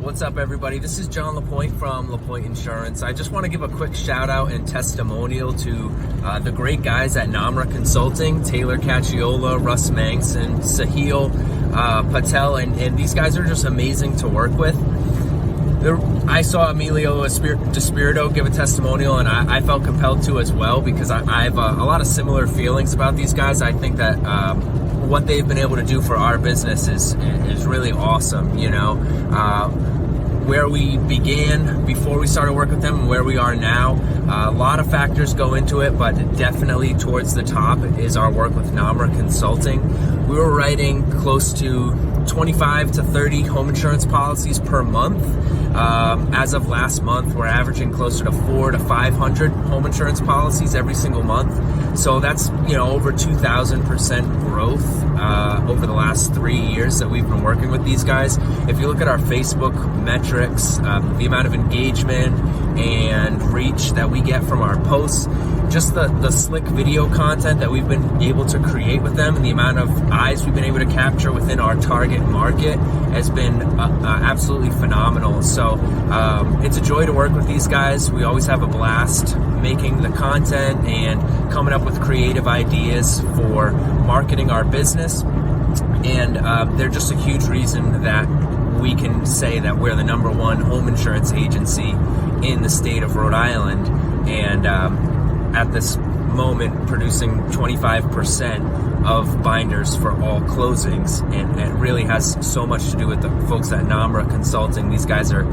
What's up, everybody? This is John Lapointe from Lapointe Insurance. I just want to give a quick shout out and testimonial to the great guys at Namra Consulting, Taylor Cacciola, Russ Mangson, Sahil Patel, and these guys are just amazing to work with. I saw Emilio Despirito give a testimonial, and I felt compelled to as well, because I have a lot of similar feelings about these guys. I think that what they've been able to do for our business is really awesome. You know, where we began before we started working with them and where we are now, a lot of factors go into it, but definitely towards the top is our work with Namra Consulting. We were writing close to 25 to 30 home insurance policies per month. As of last month, we're averaging closer to 400 to 500 home insurance policies every single month. So that's, you know, over 2,000% growth over the last 3 years that we've been working with these guys. If you look at our Facebook metrics, the amount of engagement and reach that we get from our posts, just the slick video content that we've been able to create with them, and the amount of eyes we've been able to capture within our target market has been absolutely phenomenal. So it's a joy to work with these guys. We always have a blast making the content and coming up with creative ideas for marketing our business. And they're just a huge reason that we can say that we're the #1 home insurance agency in the state of Rhode Island. And at this moment, producing 25% of binders for all closings, and it really has so much to do with the folks at Namra Consulting. These guys are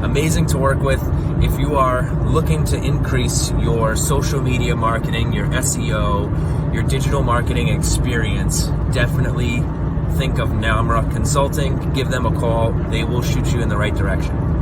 amazing to work with. If you are looking to increase your social media marketing, your SEO, your digital marketing experience, definitely think of Namra Consulting. Give them a call. They will shoot you in the right direction.